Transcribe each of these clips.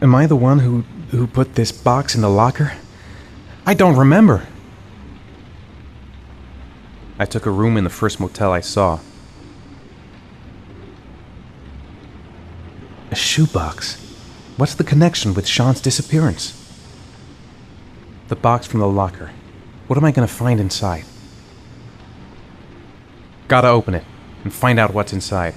Am I the one who put this box in the locker? I don't remember. I took a room in the first motel I saw. A shoebox. What's the connection with Sean's disappearance? The box from the locker. What am I gonna find inside? Gotta open it and find out what's inside.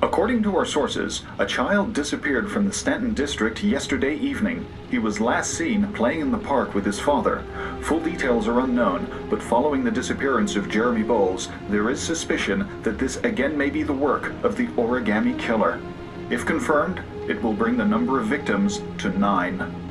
According to our sources, a child disappeared from the Stanton district yesterday evening. He was last seen playing in the park with his father. Full details are unknown, but following the disappearance of Jeremy Bowles, there is suspicion that this again may be the work of the origami killer. If confirmed, it will bring the number of victims to 9.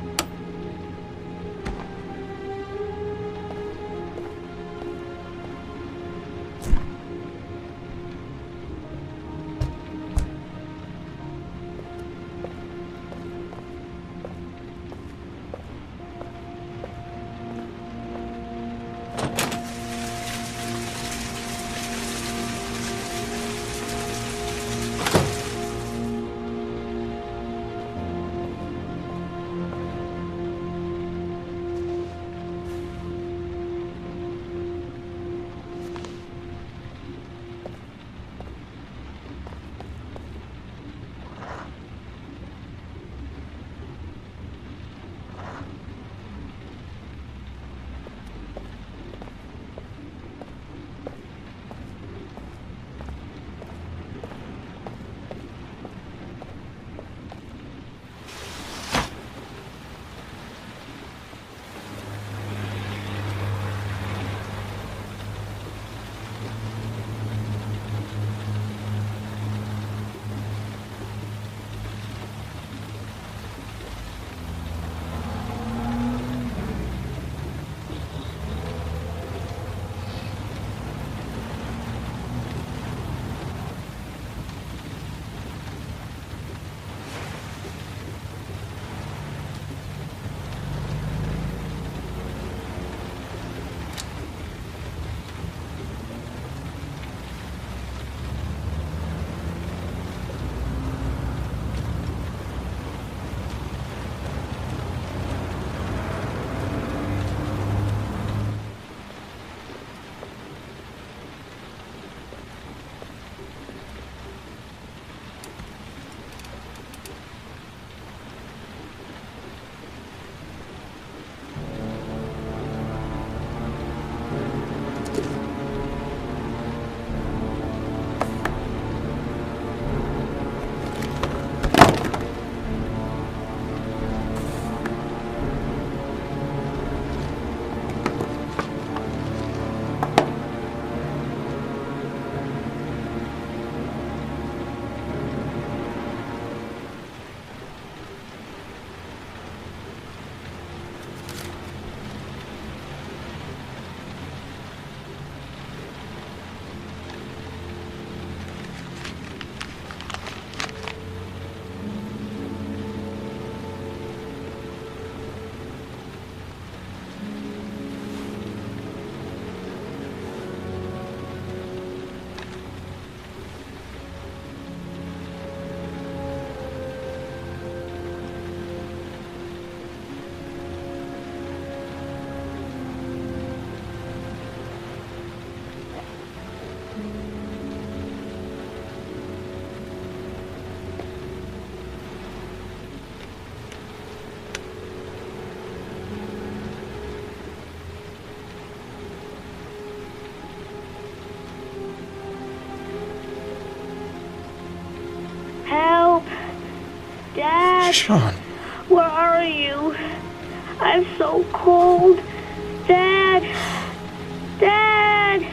Dad, Sean. where are you? I'm so cold. Dad. Dad.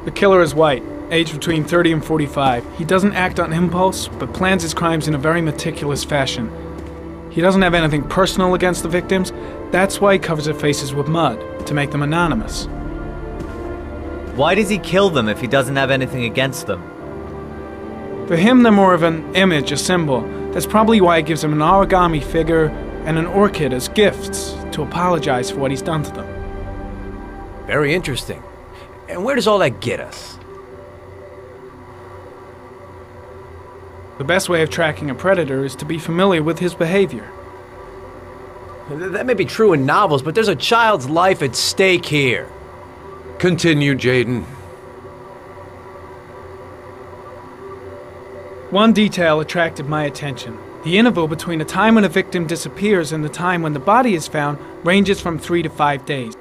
The killer is white, aged between 30 and 45. He doesn't act on impulse, but plans his crimes in a very meticulous fashion. He doesn't have anything personal against the victims. That's why he covers their faces with mud, to make them anonymous. Why does he kill them if he doesn't have anything against them? For him, they're more of an image, a symbol. That's probably why he gives them an origami figure and an orchid as gifts, to apologize for what he's done to them. Very interesting. And where does all that get us? The best way of tracking a predator is to be familiar with his behavior. That may be true in novels, but there's a child's life at stake here. Continue, Jaden. One detail attracted my attention. The interval between the time when a victim disappears and the time when the body is found ranges from 3 to 5 days.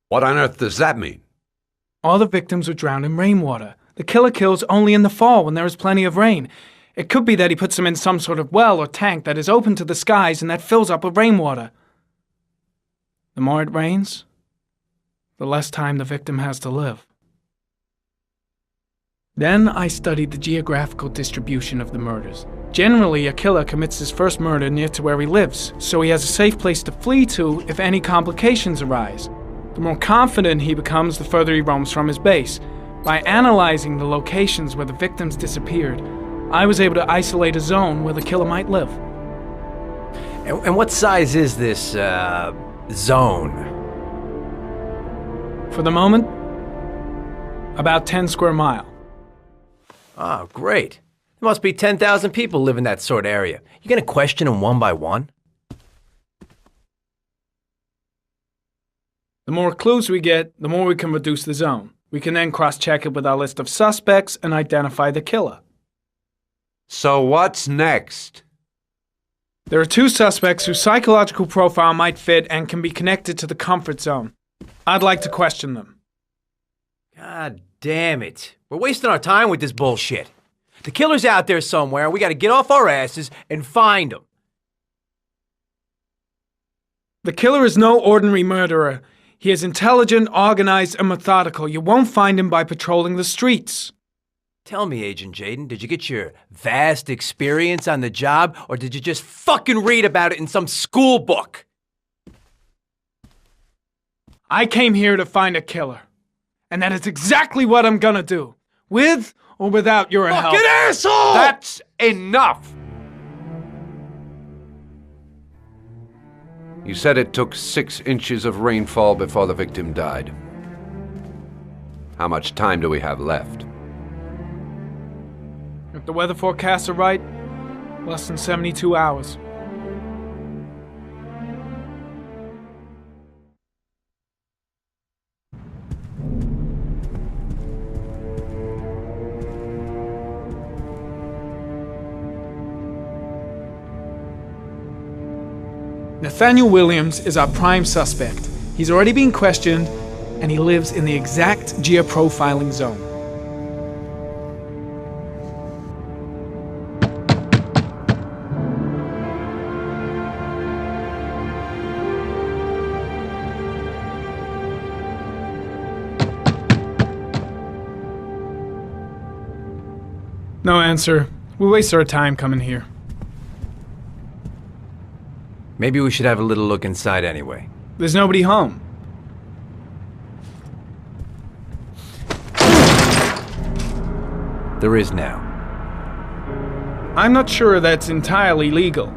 What on earth does that mean? All the victims were drowned in rainwater. The killer kills only in the fall when there is plenty of rain. It could be that he puts them in some sort of well or tank that is open to the skies and that fills up with rainwater. The more it rains, the less time the victim has to live. Then I studied the geographical distribution of the murders. Generally, a killer commits his first murder near to where he lives, so he has a safe place to flee to if any complications arise. The more confident he becomes, the further he roams from his base. By analyzing the locations where the victims disappeared, I was able to isolate a zone where the killer might live. And what size is this, zone? For the moment, about 10 square miles. Oh, great. There must be 10,000 people live in that sort of area. You gonna question them one by one? The more clues we get, the more we can reduce the zone. We can then cross-check it with our list of suspects and identify the killer. So what's next? There are 2 suspects whose psychological profile might fit and can be connected to the comfort zone. I'd like to question them. God damn it. We're wasting our time with this bullshit. The killer's out there somewhere, and we gotta get off our asses and find him. The killer is no ordinary murderer. He is intelligent, organized, and methodical. You won't find him by patrolling the streets. Tell me, Agent Jaden, did you get your vast experience on the job, or did you just fucking read about it in some school book? I came here to find a killer. And that is exactly what I'm gonna do. With or without your help. Fucking asshole! That's enough! You said it took 6 inches of rainfall before the victim died. How much time do we have left? If the weather forecasts are right, less than 72 hours. Nathaniel Williams is our prime suspect. He's already been questioned, and he lives in the exact geoprofiling zone. No answer. We waste our time coming here. Maybe we should have a little look inside anyway. There's nobody home. There is now. I'm not sure that's entirely legal.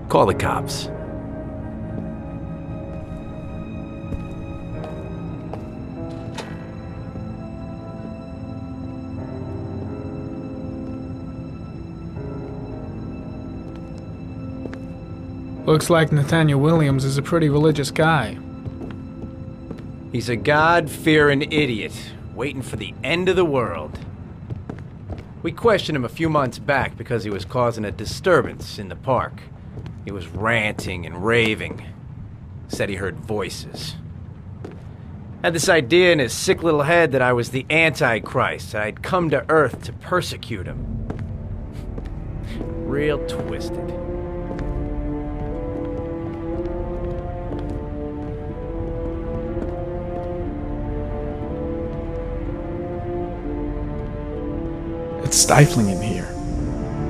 Call the cops. Looks like Nathaniel Williams is a pretty religious guy. He's a God-fearing idiot, waiting for the end of the world. We questioned him a few months back because he was causing a disturbance in the park. He was ranting and raving. Said he heard voices. Had this idea in his sick little head that I was the Antichrist. I'd come to Earth to persecute him. Real twisted. It's stifling in here.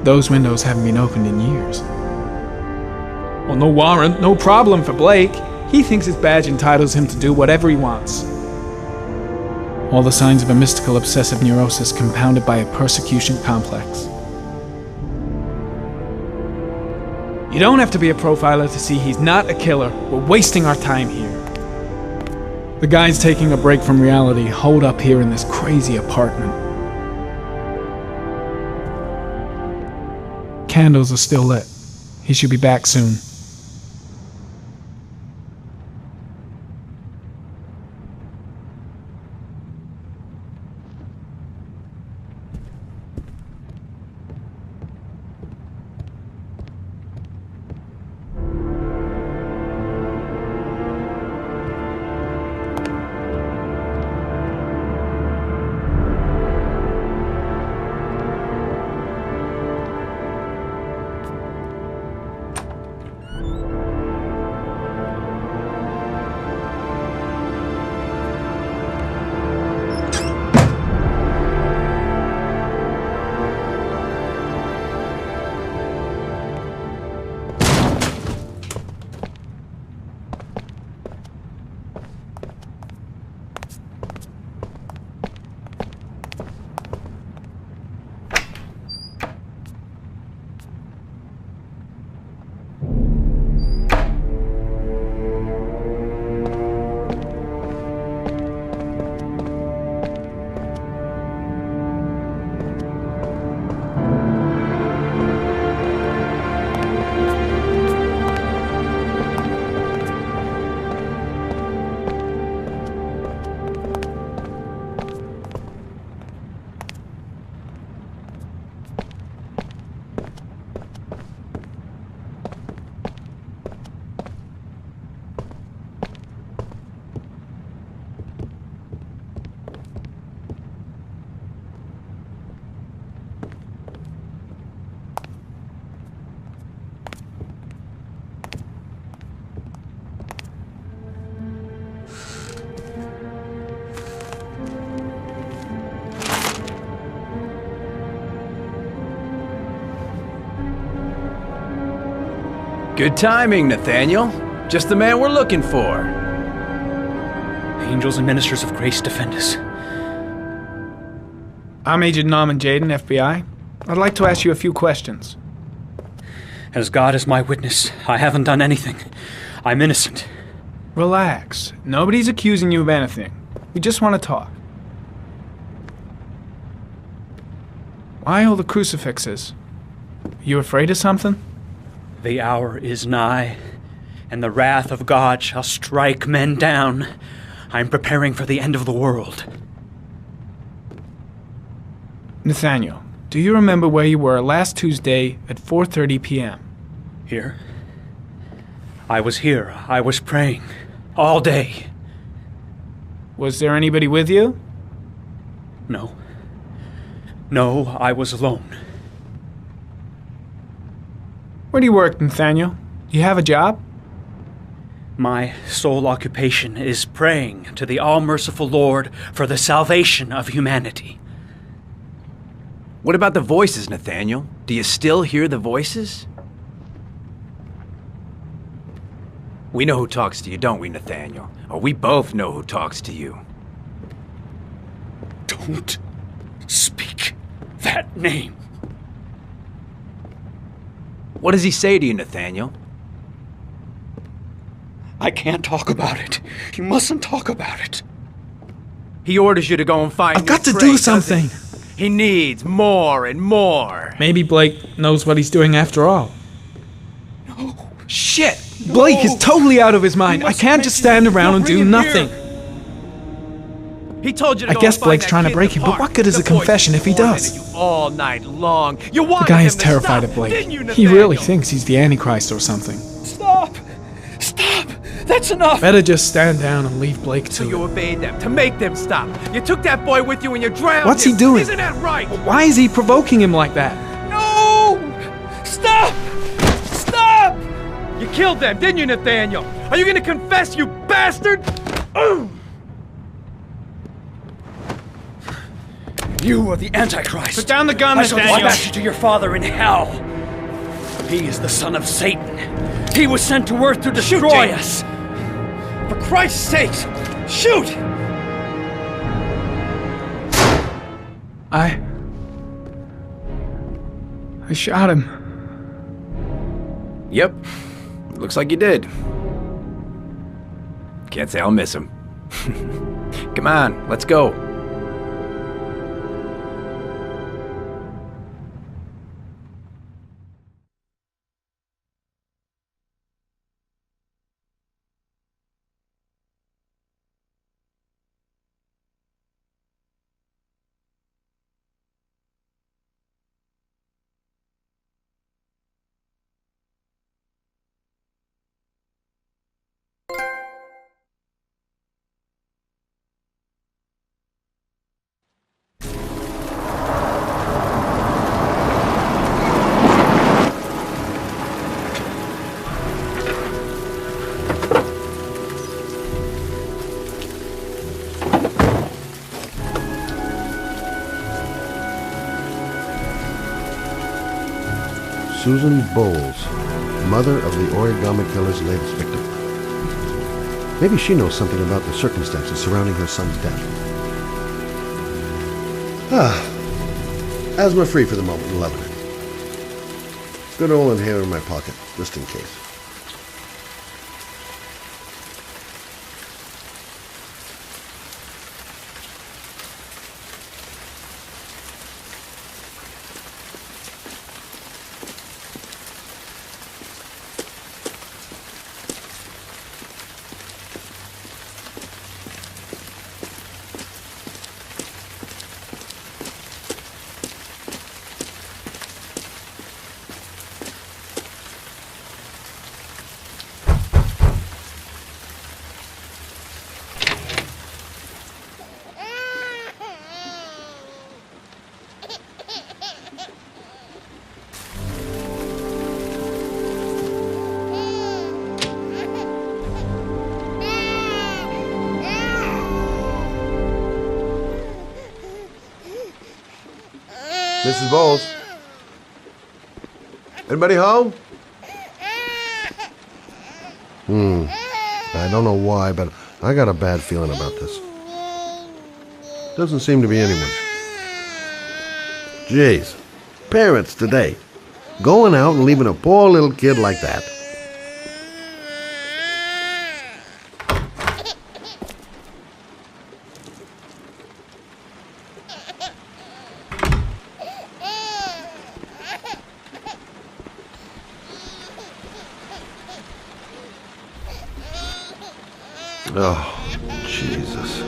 Those windows haven't been opened in years. Well, no warrant, no problem for Blake. He thinks his badge entitles him to do whatever he wants. All the signs of a mystical obsessive neurosis compounded by a persecution complex. You don't have to be a profiler to see he's not a killer. We're wasting our time here. The guy's taking a break from reality, holed up here in this crazy apartment. Candles are still lit. He should be back soon. Good timing, Nathaniel. Just the man we're looking for. Angels and ministers of grace defend us. I'm Agent Norman Jaden, FBI. I'd like to ask you a few questions. As God is my witness, I haven't done anything. I'm innocent. Relax. Nobody's accusing you of anything. We just want to talk. Why all the crucifixes? You afraid of something? The hour is nigh, and the wrath of God shall strike men down. I'm preparing for the end of the world. Nathaniel, do you remember where you were last Tuesday at 4:30 p.m.? Here? I was here. I was praying. All day. Was there anybody with you? No. No, I was alone. Where do you work, Nathaniel? Do you have a job? My sole occupation is praying to the all-merciful Lord for the salvation of humanity. What about the voices, Nathaniel? Do you still hear the voices? We know who talks to you, don't we, Nathaniel? Or we both know who talks to you. Don't speak that name. What does he say to you, Nathaniel? I can't talk about it. You mustn't talk about it. He orders you to go and find I've got new to prey, do doesn't something. He needs more and more. Maybe Blake knows what he's doing after all. No. Shit! Blake is totally out of his mind. I can't just stand around and do nothing. He told you to I go guess and find Blake's that trying to kid in break the him, but park. what good is The a confession voice if he tormented does? you all night long. You The wanted guy is him to terrified stop, of Blake. didn't you, He really Nathaniel? thinks he's the Antichrist or something. Stop! Stop! That's enough! Better just stand down and leave Blake So to you it. obeyed them, to make them stop. You took that boy with you and you drowned What's him. he doing? Isn't that right? Why is he provoking him like that? No! Stop! Stop! You killed them, didn't you, Nathaniel? Are you gonna confess, you bastard? You are the Antichrist. Put down the gun, I shall Nathaniel. dispatch you to your father in hell. He is the son of Satan. He was sent to earth to destroy us. For Christ's sake, shoot! I shot him. Yep. Looks like you did. Can't say I'll miss him. Come on, let's go. Susan Bowles, mother of the origami killer's latest victim. Maybe she knows something about the circumstances surrounding her son's death. Asthma-free for the moment, and loving it. Good old inhaler in my pocket, just in case. Mrs. Bowles? Anybody home? I don't know why, but I got a bad feeling about this. Doesn't seem to be anyone. Jeez. Parents today. Going out and leaving a poor little kid like that. Oh, Jesus.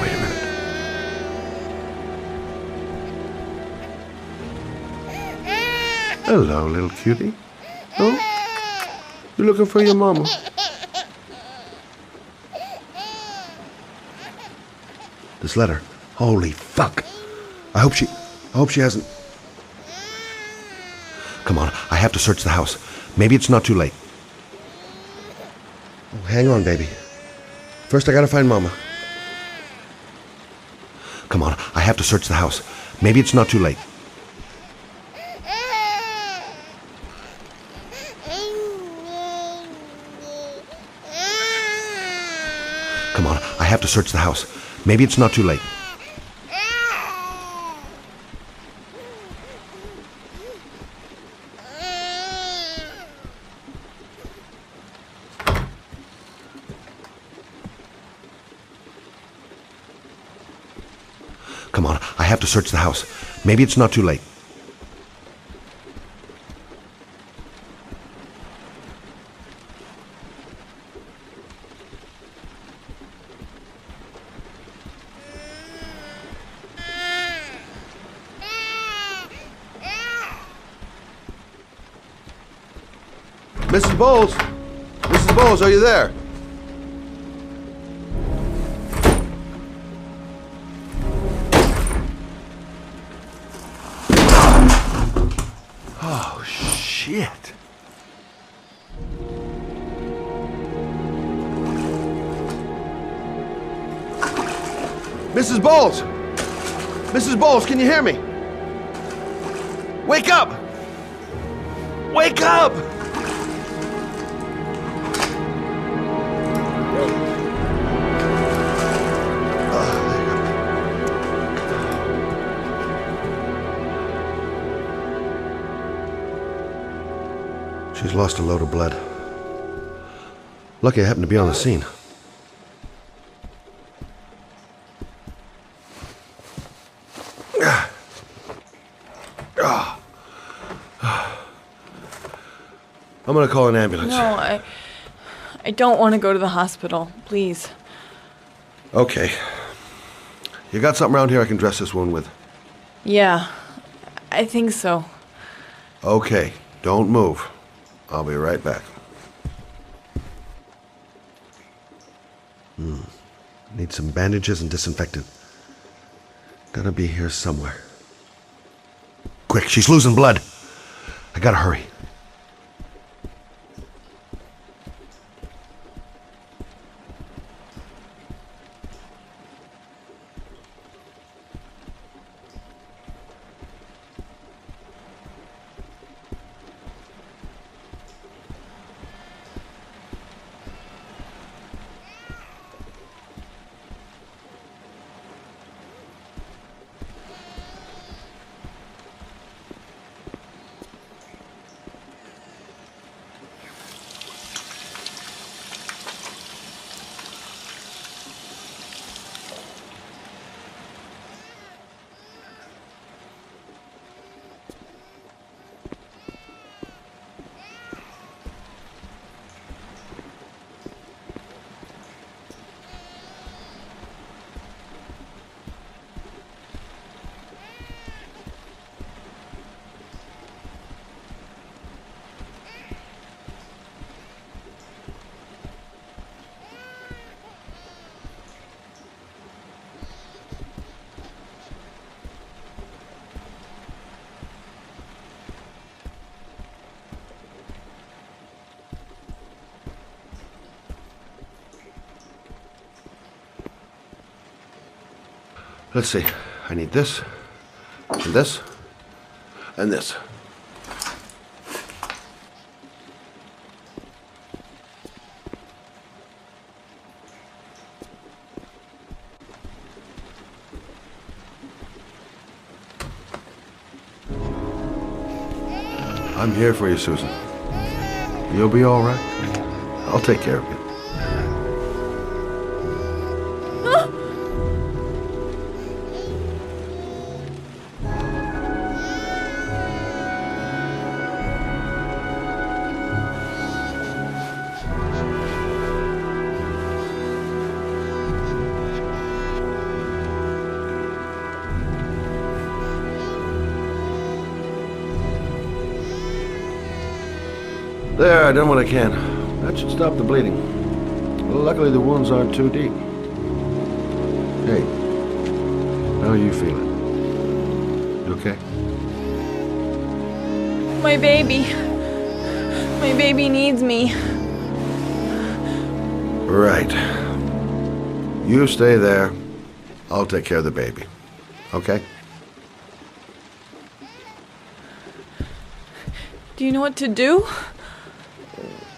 Wait a minute. Hello, little cutie. Oh? You looking for your mama? This letter. Holy fuck. I hope she hasn't... Come on, I have to search the house. Maybe it's not too late. Oh, hang on, baby. First I gotta find Mama. Come on, I have to search the house. Maybe it's not too late. Come on, I have to search the house. Maybe it's not too late. Come on, I have to search the house. Maybe it's not too late. Mrs. Bowles! Mrs. Bowles, are you there? Oh, shit. Mrs. Bowles! Mrs. Bowles, can you hear me? Wake up! Wake up! She's lost a load of blood. Lucky I happened to be on the scene. I'm gonna call an ambulance. No, I don't want to go to the hospital. Please. Okay. You got something around here I can dress this wound with? Yeah, I think so. Okay, don't move. I'll be right back. Need some bandages and disinfectant. Gotta be here somewhere. Quick, she's losing blood. I gotta hurry. Let's see. I need this, and this, and this. I'm here for you, Susan. You'll be all right. I'll take care of you. There, I done what I can. That should stop the bleeding. Luckily, the wounds aren't too deep. Hey, how are you feeling? You okay? My baby. My baby needs me. Right. You stay there. I'll take care of the baby. Okay? Do you know what to do?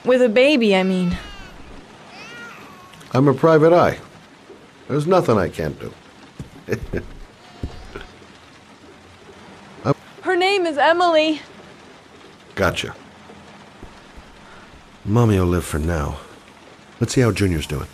With a baby, I mean. I'm a private eye. There's nothing I can't do. Her name is Emily. Gotcha. Mommy will live for now. Let's see how Junior's doing.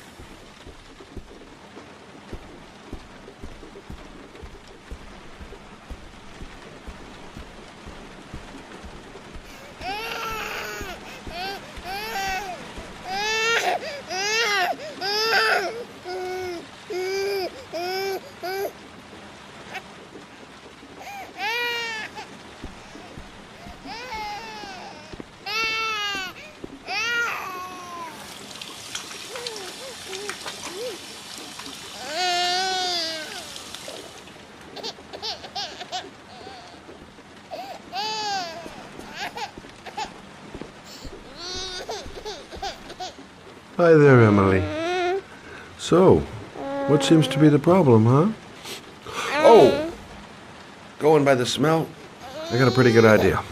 Hi there, Emily. So, what seems to be the problem, huh? Oh! Going by the smell, I got a pretty good idea.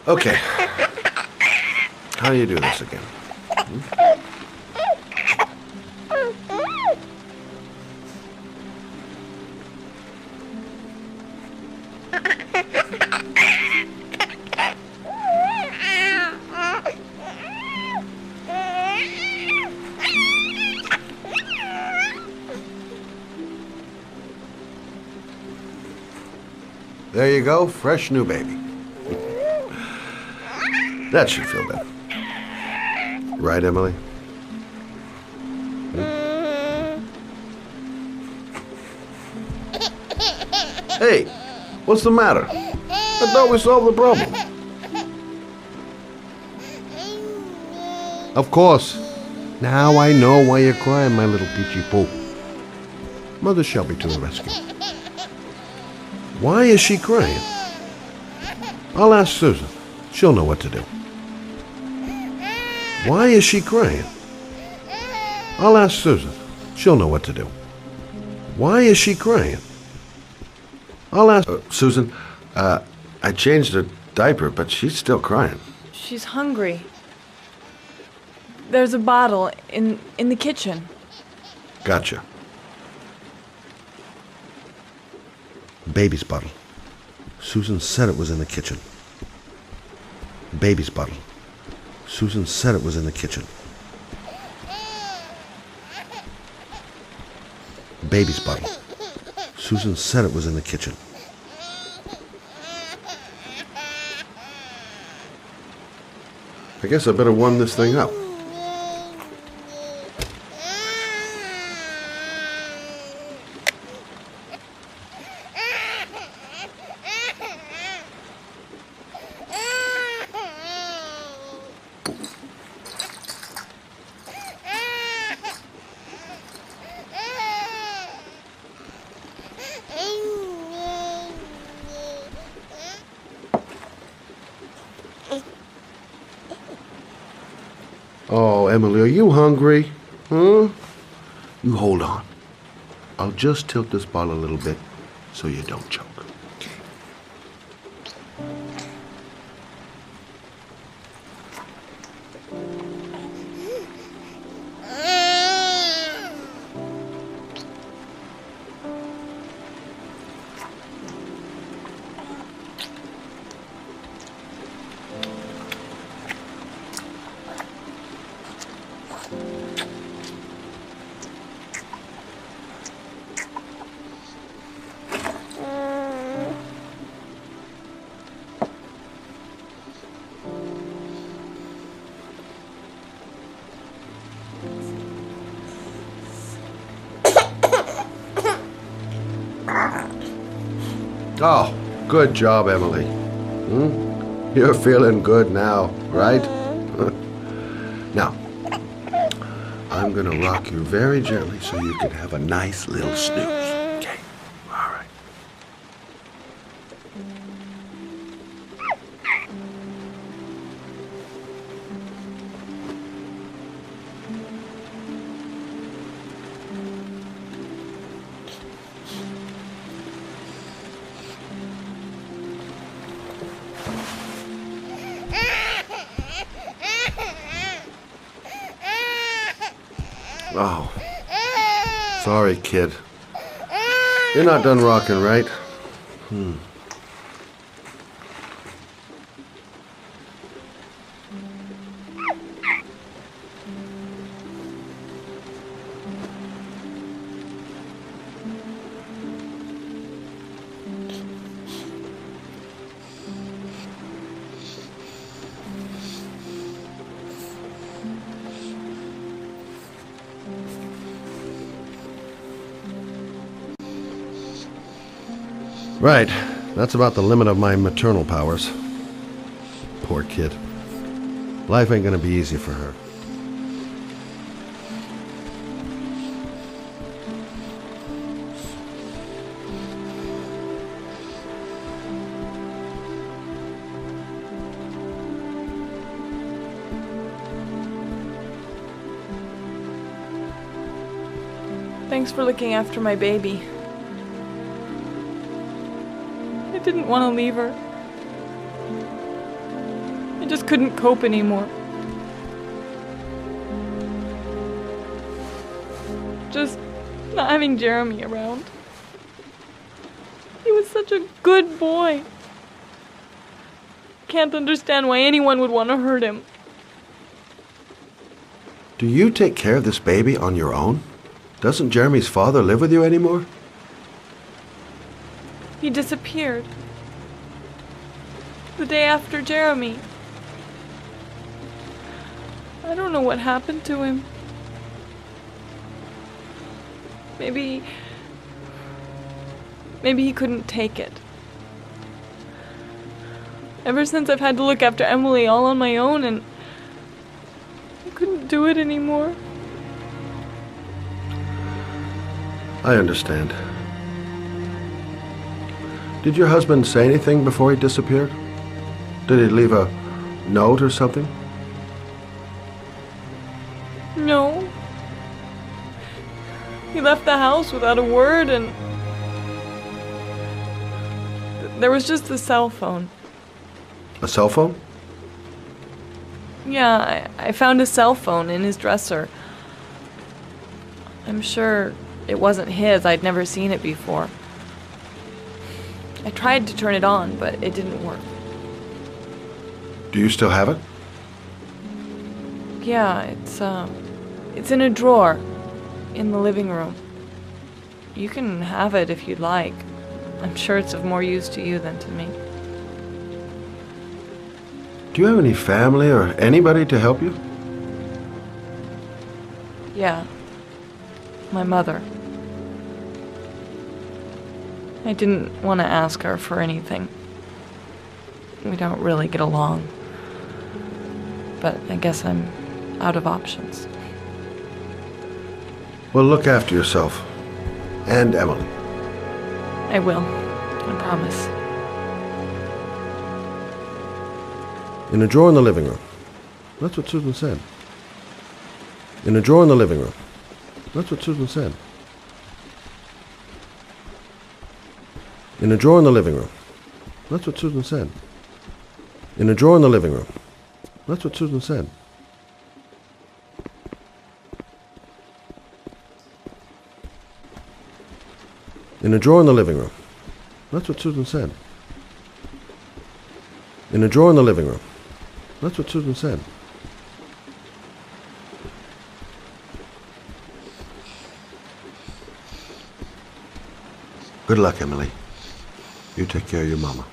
Okay. How do you do this again? There you go, fresh new baby. That should feel better. Right, Emily? Hey, what's the matter? I thought we solved the problem. Of course. Now I know why you're crying, my little peachy poo. Mother Shelby to the rescue. Why is she crying? I'll ask Susan. She'll know what to do. Why is she crying? I'll ask Susan. She'll know what to do. Why is she crying? I'll ask... Susan, I changed her diaper, but she's still crying. She's hungry. There's a bottle in the kitchen. Gotcha. Baby's bottle. Susan said it was in the kitchen. Baby's bottle. Susan said it was in the kitchen. Baby's bottle. Susan said it was in the kitchen. I guess I better warm this thing up. Oh, Emily, are you hungry? Huh? You hold on. I'll just tilt this bottle a little bit so you don't choke. Oh, good job, Emily. Hmm? You're feeling good now, right? Now, I'm gonna rock you very gently so you can have a nice little snooze. Okay? All right. Oh, sorry, kid. You're not done rocking, right? Right. That's about the limit of my maternal powers. Poor kid. Life ain't gonna be easy for her. Thanks for looking after my baby. I didn't want to leave her. I just couldn't cope anymore. Just not having Jeremy around. He was such a good boy. Can't understand why anyone would want to hurt him. Do you take care of this baby on your own? Doesn't Jeremy's father live with you anymore? He disappeared. The day after Jeremy. I don't know what happened to him. Maybe he couldn't take it. Ever since I've had to look after Emily all on my own, and I couldn't do it anymore. I understand. Did your husband say anything before he disappeared? Did he leave a note or something? No. He left the house without a word, and there was just the cell phone. A cell phone? Yeah, I found a cell phone in his dresser. I'm sure it wasn't his. I'd never seen it before. I tried to turn it on, but it didn't work. Do you still have it? Yeah, it's in a drawer in the living room. You can have it if you'd like. I'm sure it's of more use to you than to me. Do you have any family or anybody to help you? Yeah. My mother. I didn't want to ask her for anything. We don't really get along. But I guess I'm out of options. Well, look after yourself. And Emily. I will. I promise. In a drawer in the living room. That's what Susan said. In a drawer in the living room. That's what Susan said. In a drawer in the living room. That's what Susan said. In a drawer in the living room. That's what Susan said. In a drawer in the living room. That's what Susan said. In a drawer in the living room. That's what Susan said. Good luck, Emily. You take care of your mama.